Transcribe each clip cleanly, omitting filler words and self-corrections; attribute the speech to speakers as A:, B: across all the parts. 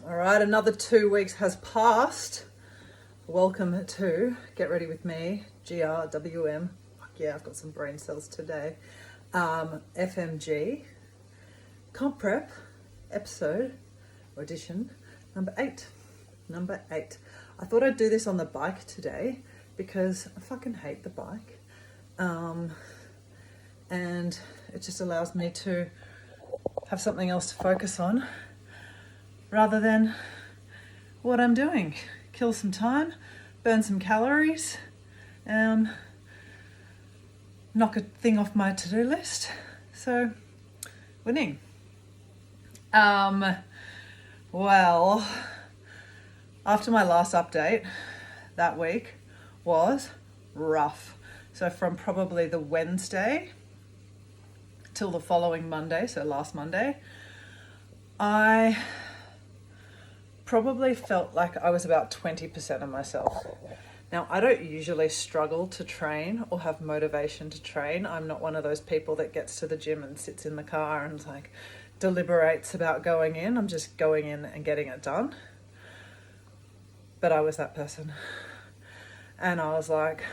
A: All right, another 2 weeks has passed. Welcome to Get Ready With Me, GRWM. Fuck yeah, I've got some brain cells today. FMG, Comp Prep, episode, audition, number 8. I thought I'd do this on the bike today because I fucking hate the bike. And it just allows me to have something else to focus on rather than what I'm doing. Kill some time, burn some calories, knock a thing off my to-do list. So, winning. Well, after my last update that week was rough. So from probably the Wednesday till the following Monday, so last Monday, I probably felt like I was about 20% of myself. Now, I don't usually struggle to train or have motivation to train. I'm not one of those people that gets to the gym and sits in the car and like deliberates about going in. I'm just going in and getting it done. But I was that person. And I was like,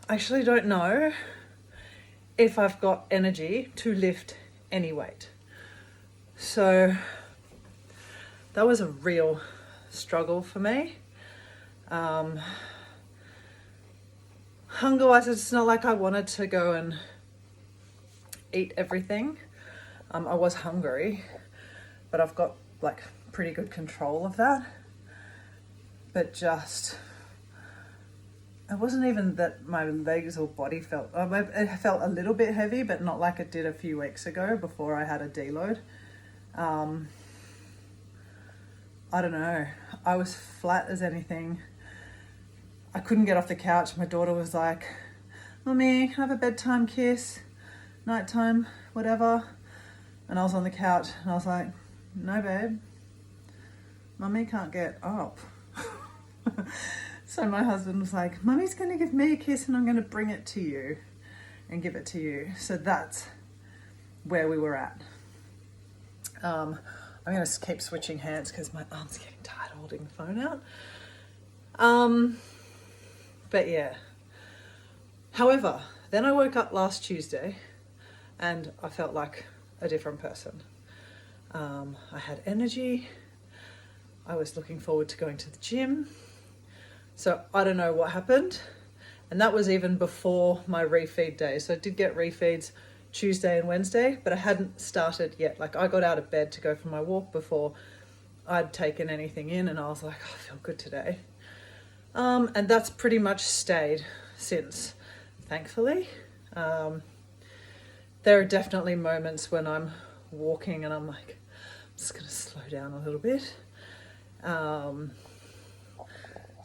A: I actually don't know if I've got energy to lift any weight. So that was a real struggle for me. Hunger-wise, it's not like I wanted to go and eat everything. I was hungry, but I've got like pretty good control of that. But just, it wasn't even that my legs or body felt, it felt a little bit heavy, but not like it did a few weeks ago before I had a deload. I don't know. I was flat as anything. I couldn't get off the couch. My daughter was like, "Mummy, can I have a bedtime kiss? Nighttime, whatever." And I was on the couch and I was like, "No, babe. Mummy can't get up." So my husband was like, "Mummy's going to give me a kiss and I'm going to bring it to you and give it to you." So that's where we were at. I'm going to keep switching hands because my arm's getting tired holding the phone out. But yeah. However, then I woke up last Tuesday and I felt like a different person. I had energy. I was looking forward to going to the gym. So I don't know what happened. And that was even before my refeed day. So I did get refeeds Tuesday and Wednesday, but I hadn't started yet. Like I got out of bed to go for my walk before I'd taken anything in and I was like, I feel good today. And that's pretty much stayed since, thankfully. There are definitely moments when I'm walking and I'm like, I'm just going to slow down a little bit. So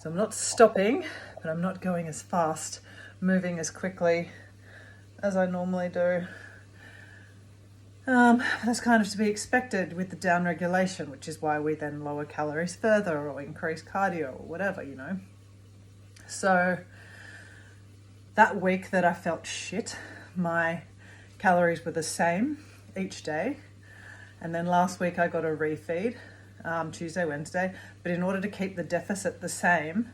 A: I'm not stopping, but I'm not going as fast, moving as quickly as I normally do. That's kind of to be expected with the down regulation, which is why we then lower calories further or increase cardio or whatever, you know. So that week that I felt shit, my calories were the same each day. And then last week I got a refeed, Tuesday, Wednesday. But in order to keep the deficit the same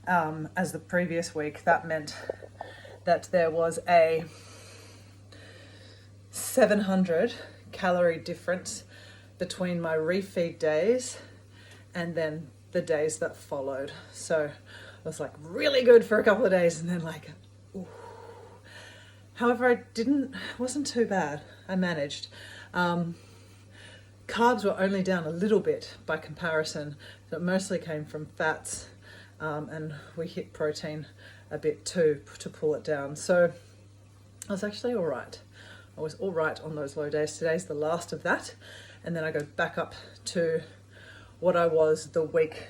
A: as the previous week, that meant that there was a 700 calorie difference between my refeed days and then the days that followed. So it was like really good for a couple of days and then like, ooh. However, wasn't too bad. I managed. Carbs were only down a little bit by comparison. So it mostly came from fats, and we hit protein a bit too to pull it down. So I was actually all right. I was all right on those low days. Today's the last of that. And then I go back up to what I was the week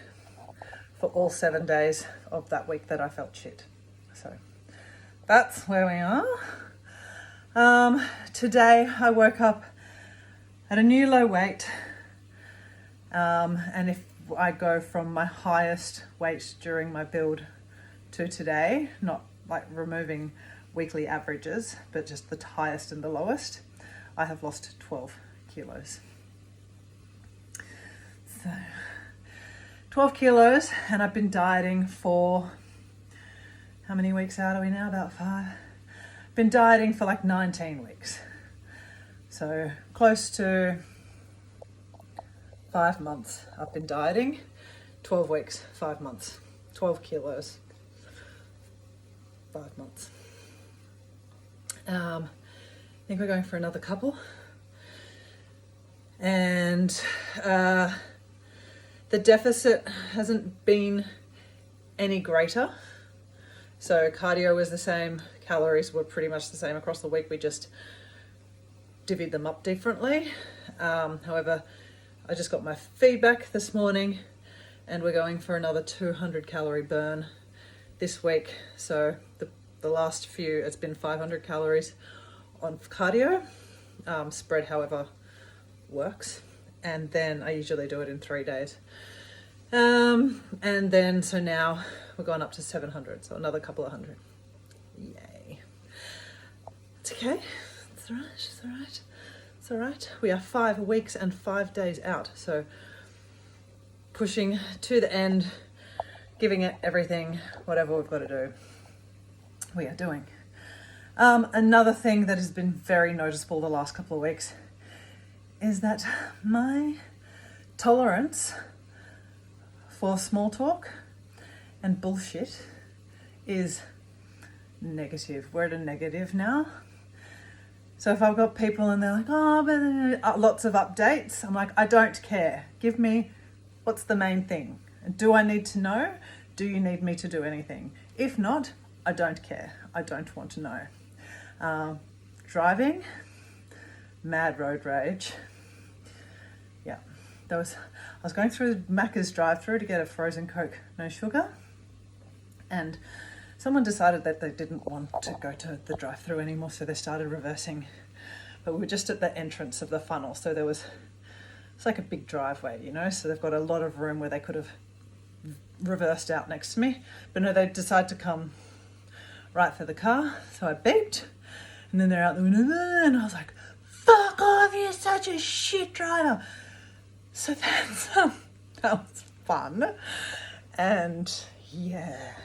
A: for all 7 days of that week that I felt shit. So that's where we are. Today I woke up at a new low weight. And if I go from my highest weight during my build to today, not like removing weekly averages, but just the highest and the lowest, I have lost 12 kilos. So 12 kilos, and I've been dieting for, how many weeks out are we now? About 5. Been dieting for like 19 weeks. So close to 5 months I've been dieting. 12 weeks, 5 months. 12 kilos, 5 months. I think we're going for another couple. And the deficit hasn't been any greater. So cardio was the same, calories were pretty much the same across the week. We just divvied them up differently. However, I just got my feedback this morning and we're going for another 200 calorie burn this week. So the last few, it's been 500 calories on cardio, spread however works. And then I usually do it in 3 days. And then, so now we're going up to 700, so another couple of hundred. Yay. It's okay, it's all right, it's all right, it's all right. We are 5 weeks and 5 days out, so pushing to the end, giving it everything, whatever we've got to do, we are doing. Another thing that has been very noticeable the last couple of weeks is that my tolerance for small talk and bullshit is negative. We're at a negative now. So if I've got people and they're like, oh, but lots of updates, I'm like, I don't care. Give me, what's the main thing? Do I need to know? Do you need me to do anything? If not, I don't care. I don't want to know. Driving, mad road rage. Yeah, I was going through Macca's drive-through to get a frozen Coke, no sugar, and someone decided that they didn't want to go to the drive-through anymore, so they started reversing. But we were just at the entrance of the funnel, so it's like a big driveway, you know, so they've got a lot of room where they could have reversed out next to me. But no, they decided to come right for the car, so I beeped, and then they're out the window, and I was like, fuck off, you're such a shit driver. So that was fun. And yeah,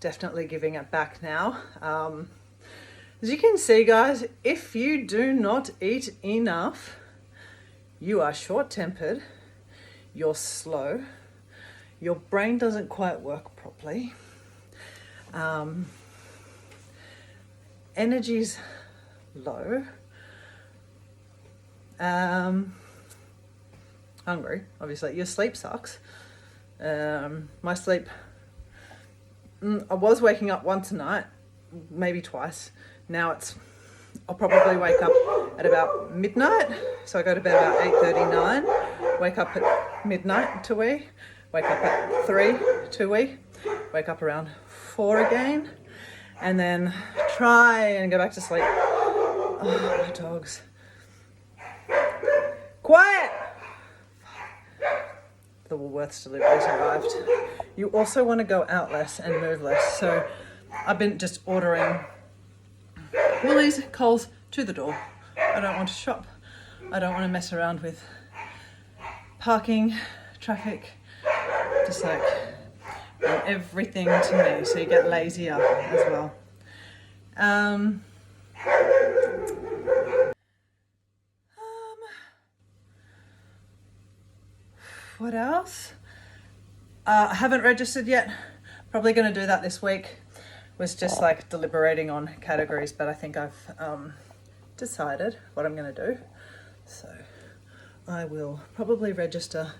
A: definitely giving it back now. As you can see, guys, if you do not eat enough, you are short-tempered, you're slow, your brain doesn't quite work properly, energy's low, hungry, obviously. Your sleep sucks. My sleep, I was waking up once a night, maybe twice. Now I'll probably wake up at about midnight. So I go to bed about 8:39, wake up at midnight to wake up at 3 to wake up around 4 again, and then try and go back to sleep. Oh, my dogs. Quiet! The Woolworths deliveries arrived. You also want to go out less and move less. So I've been just ordering Woolies, Coles to the door. I don't want to shop. I don't want to mess around with parking, traffic, just like everything to me. So you get lazier as well. What else? I haven't registered yet. Probably going to do that this week. Was just like deliberating on categories, but I think I've decided what I'm going to do. So I will probably register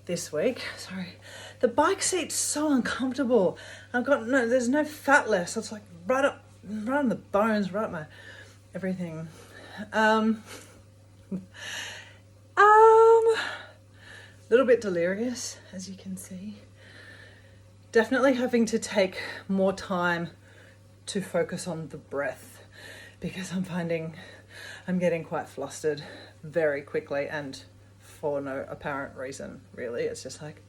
A: this week. Sorry, the bike seat's so uncomfortable. There's no fat left. So it's like right on the bones, right my everything. Little bit delirious, as you can see. Definitely having to take more time to focus on the breath because I'm finding I'm getting quite flustered very quickly and for no apparent reason, really. It's just like,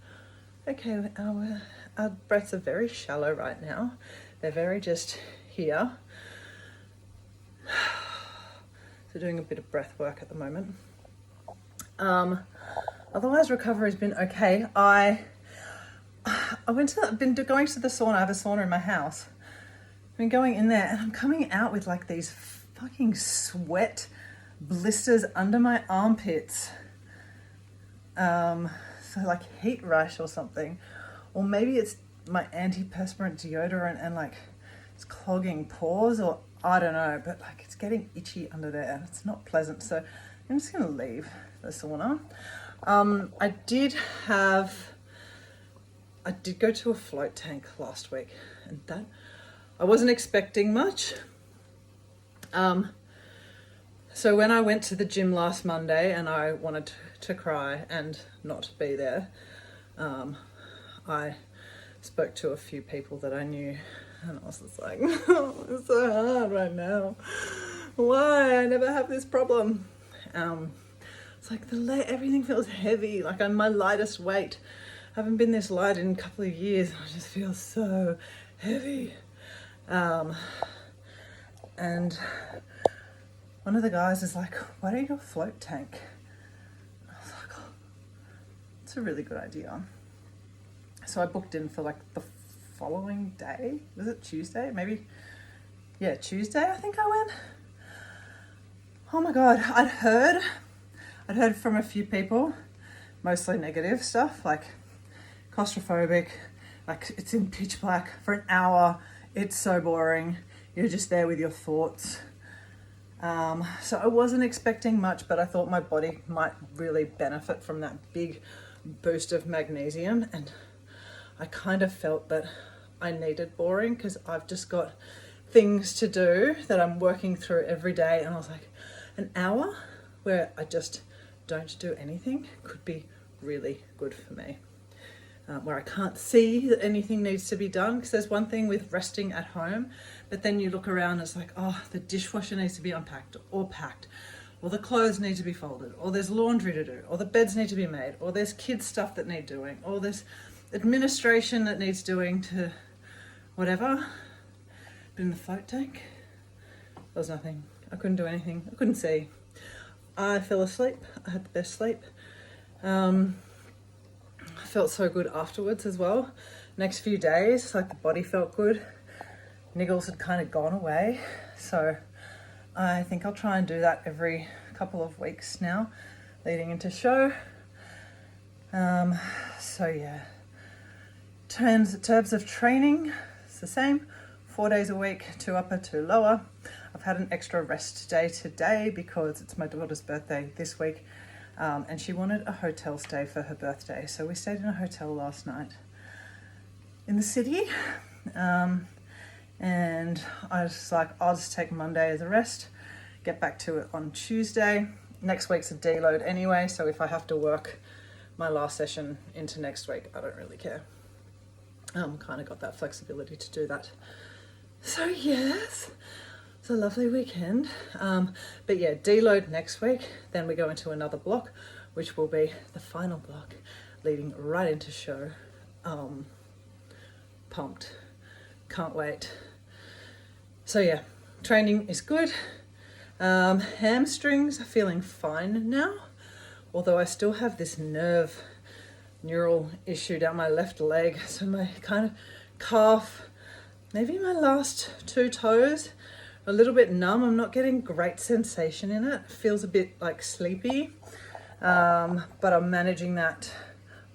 A: okay, our breaths are very shallow right now. They're very just here. So doing a bit of breath work at the moment. Otherwise, recovery's been okay. I've been going to the sauna. I have a sauna in my house. I've been going in there, and I'm coming out with like these fucking sweat blisters under my armpits. So like heat rash or something, or maybe it's my antiperspirant deodorant and like it's clogging pores, or I don't know, but like it's getting itchy under there and it's not pleasant. So I'm just gonna leave the sauna. I did go to a float tank last week, and that I wasn't expecting much. So when I went to the gym last Monday and I wanted to cry and not be there, I spoke to a few people that I knew, and I was just like, oh, it's so hard right now. Why? I never have this problem. It's like everything feels heavy, like I'm my lightest weight. I haven't been this light in a couple of years. I just feel so heavy. And one of the guys is like, why don't you go float tank? I was like, oh, it's a really good idea. So I booked in for like the following day. Was it Tuesday? Maybe. Yeah, Tuesday I think I went. Oh my God, I'd heard from a few people, mostly negative stuff, like claustrophobic, like it's in pitch black for an hour. It's so boring. You're just there with your thoughts. So I wasn't expecting much, but I thought my body might really benefit from that big boost of magnesium. And I kind of felt that I needed boring because I've just got things to do that I'm working through every day. And I was like, an hour where I just don't do anything could be really good for me. Where I can't see that anything needs to be done, because there's one thing with resting at home, but then you look around and it's like, oh, the dishwasher needs to be unpacked or packed, or the clothes need to be folded, or there's laundry to do, or the beds need to be made, or there's kids stuff that need doing, or there's administration that needs doing to whatever. But in the float tank, there was nothing. I couldn't do anything. I couldn't see. I fell asleep. I had the best sleep. I felt so good afterwards as well. Next few days, like the body felt good. Niggles had kind of gone away. So I think I'll try and do that every couple of weeks now, leading into show. So yeah. In terms of training, it's the same. 4 days a week, 2 upper, 2 lower. I've had an extra rest day today because it's my daughter's birthday this week. And she wanted a hotel stay for her birthday. So we stayed in a hotel last night in the city. And I was like, I'll just take Monday as a rest, get back to it on Tuesday. Next week's a deload anyway. So if I have to work my last session into next week, I don't really care. Kind of got that flexibility to do that. So yes, it's a lovely weekend. But yeah, deload next week. Then we go into another block, which will be the final block leading right into show. Pumped. Can't wait. So yeah, training is good. Hamstrings are feeling fine now, although I still have this neural issue down my left leg. So my kind of calf, maybe my last 2 toes, a little bit numb. I'm not getting great sensation in it. Feels a bit like sleepy, but I'm managing that.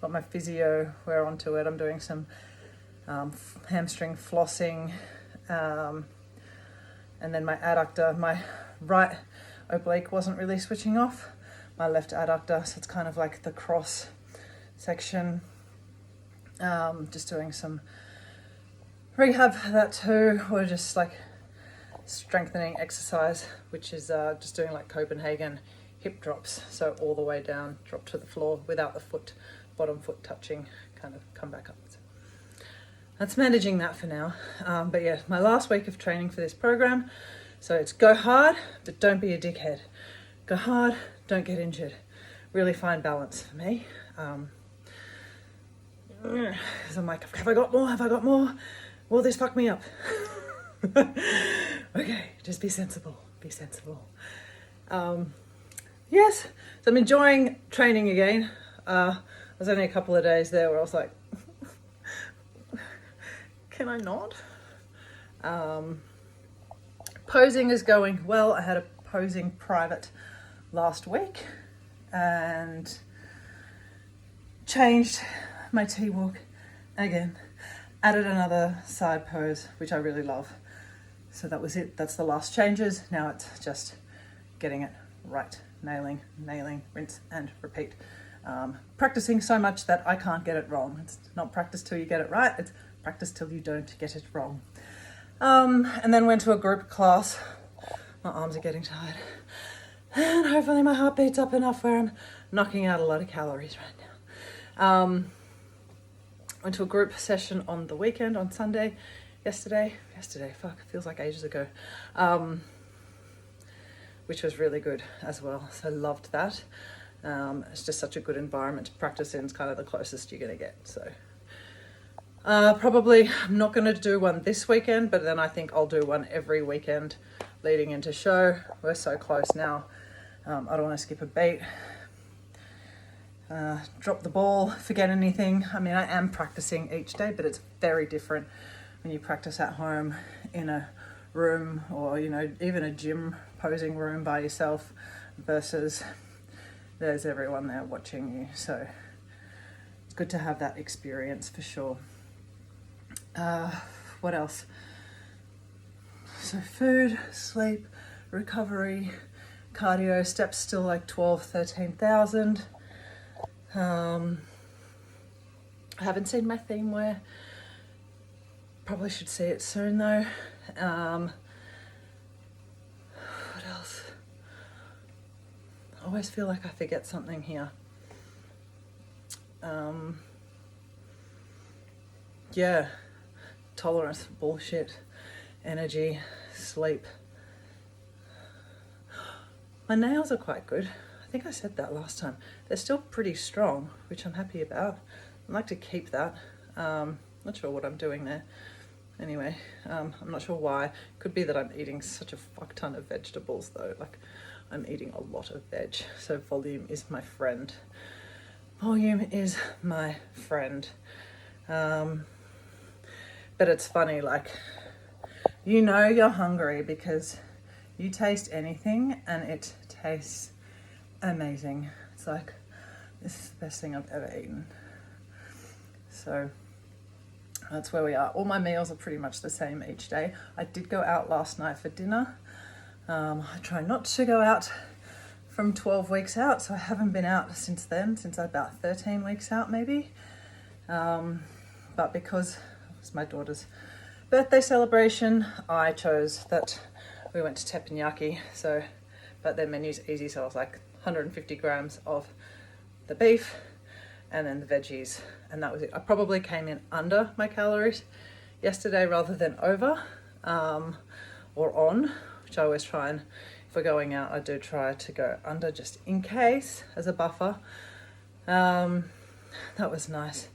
A: Got my physio, we're onto it. I'm doing some hamstring flossing, and then my adductor, my right oblique wasn't really switching off, my left adductor, so it's kind of like the cross section. Just doing some rehab for that too, or just like strengthening exercise, which is just doing like Copenhagen hip drops, so all the way down, drop to the floor without the bottom foot touching, kind of come back up. So that's managing that for now. But yeah, my last week of training for this program, so it's go hard, but don't be a dickhead. Go hard, don't get injured. Really find balance for me. So I'm like, have I got more? Have I got more? Will this fuck me up? Okay, just be sensible. Be sensible. Yeah, yes, so I'm enjoying training again. There's only a couple of days there where I was like, can I not? Posing is going well. I had a posing private last week and changed my T-walk again. Added another side pose, which I really love. So that was it. That's the last changes. Now it's just getting it right. Nailing, rinse and repeat. Practicing so much that I can't get it wrong. It's not practice till you get it right. It's practice till you don't get it wrong. And then went to a group class. My arms are getting tired. And hopefully my heart beats up enough where I'm knocking out a lot of calories right now. Went to a group session on the weekend, on Sunday. Yesterday, fuck, it feels like ages ago. Which was really good as well. So loved that. It's just such a good environment to practice in. It's kind of the closest you're gonna get. So probably I'm not gonna do one this weekend, but then I think I'll do one every weekend leading into show. We're so close now. I don't wanna skip a beat. Drop the ball, forget anything. I mean, I am practicing each day, but it's very different when you practice at home in a room or, you know, even a gym posing room by yourself versus there's everyone there watching you. So it's good to have that experience for sure. What else? So food, sleep, recovery, cardio, steps still like 12, 13,000. I haven't seen my theme wear. Probably should see it soon though. What else? I always feel like I forget something here. Yeah, tolerance, bullshit, energy, sleep. My nails are quite good. I think I said that last time. They're still pretty strong, which I'm happy about. I'd like to keep that. Not sure what I'm doing there. Anyway, I'm not sure why. Could be that I'm eating such a fuck ton of vegetables though. Like, I'm eating a lot of veg. So volume is my friend. Volume is my friend. But it's funny, like, you know you're hungry because you taste anything and it tastes amazing. It's like, this is the best thing I've ever eaten. So that's where we are. All my meals are pretty much the same each day. I did go out last night for dinner. I try not to go out from 12 weeks out, so I haven't been out since then, since about 13 weeks out maybe. But because it was my daughter's birthday celebration, I chose that we went to teppanyaki. So, but their menu's easy, so I was like 150 grams of the beef and then the veggies, and that was it. I probably came in under my calories yesterday rather than over or on, which I always try, and if we're going out I do try to go under just in case as a buffer. That was nice,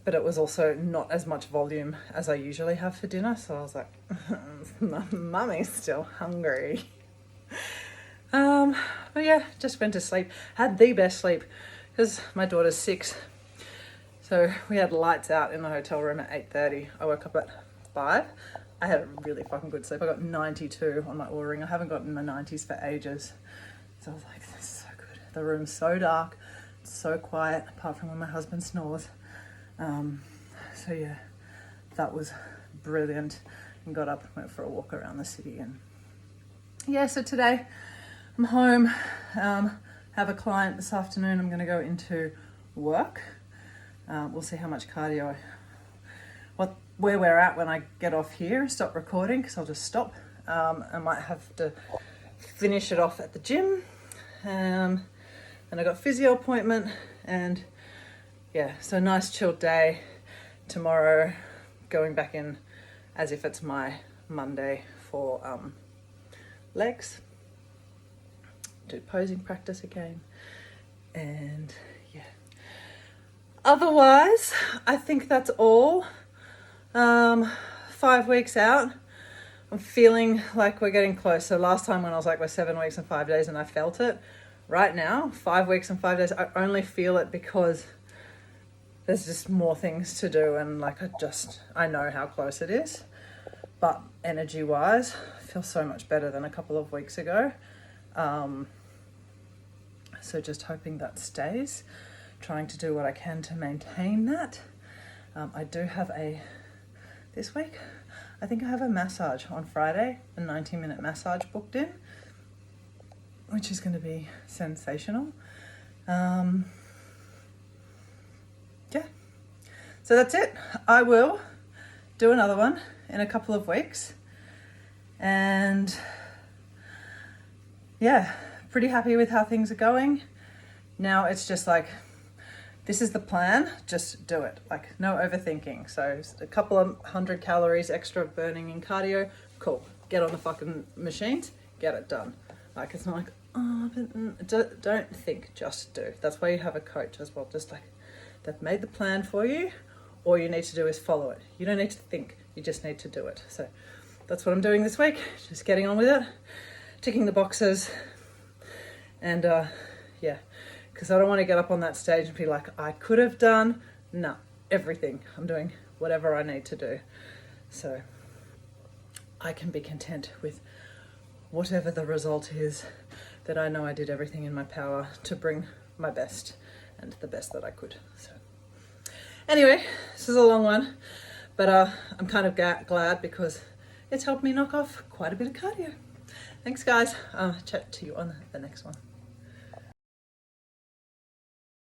A: but it was also not as much volume as I usually have for dinner, so I was like, mummy's still hungry. But yeah, just went to sleep. Had the best sleep because my daughter's 6. So we had lights out in the hotel room at 8:30. I woke up at 5. I had a really fucking good sleep. I got 92 on my Oura ring. I haven't gotten my 90s for ages. So I was like, this is so good. The room's so dark, so quiet, apart from when my husband snores. So yeah, that was brilliant. And got up, went for a walk around the city, and yeah, so today I'm home, have a client this afternoon. I'm going to go into work. We'll see how much cardio, where we're at when I get off here, stop recording, because I'll just stop. I might have to finish it off at the gym. And I got physio appointment, and yeah, so nice chilled day. Tomorrow, going back in as if it's my Monday for legs. Do posing practice again, and yeah. Otherwise, I think that's all. 5 weeks out. I'm feeling like we're getting close. So last time when I was like, we're 7 weeks and 5 days, and I felt it. right now, 5 weeks and 5 days, I only feel it because there's just more things to do, and like I know how close it is. But energy wise, I feel so much better than a couple of weeks ago. So just hoping that stays, trying to do what I can to maintain that. I do have this week, I think I have a massage on Friday, a 90-minute massage booked in, which is going to be sensational. Yeah. So that's it. I will do another one in a couple of weeks. And yeah, pretty happy with how things are going. Now it's just like, this is the plan, just do it. Like, no overthinking. So a couple of 100 calories extra burning in cardio, cool. Get on the fucking machines, get it done. Like, it's not like, oh, but don't think, just do. That's why you have a coach as well. Just like, they've made the plan for you. All you need to do is follow it. You don't need to think, you just need to do it. So that's what I'm doing this week, just getting on with it, ticking the boxes. And yeah, because I don't want to get up on that stage and be like, I could have done, no, everything. I'm doing whatever I need to do. So I can be content with whatever the result is, that I know I did everything in my power to bring my best and the best that I could. So anyway, this is a long one, but I'm kind of glad because it's helped me knock off quite a bit of cardio. Thanks guys. Chat to you on the next one.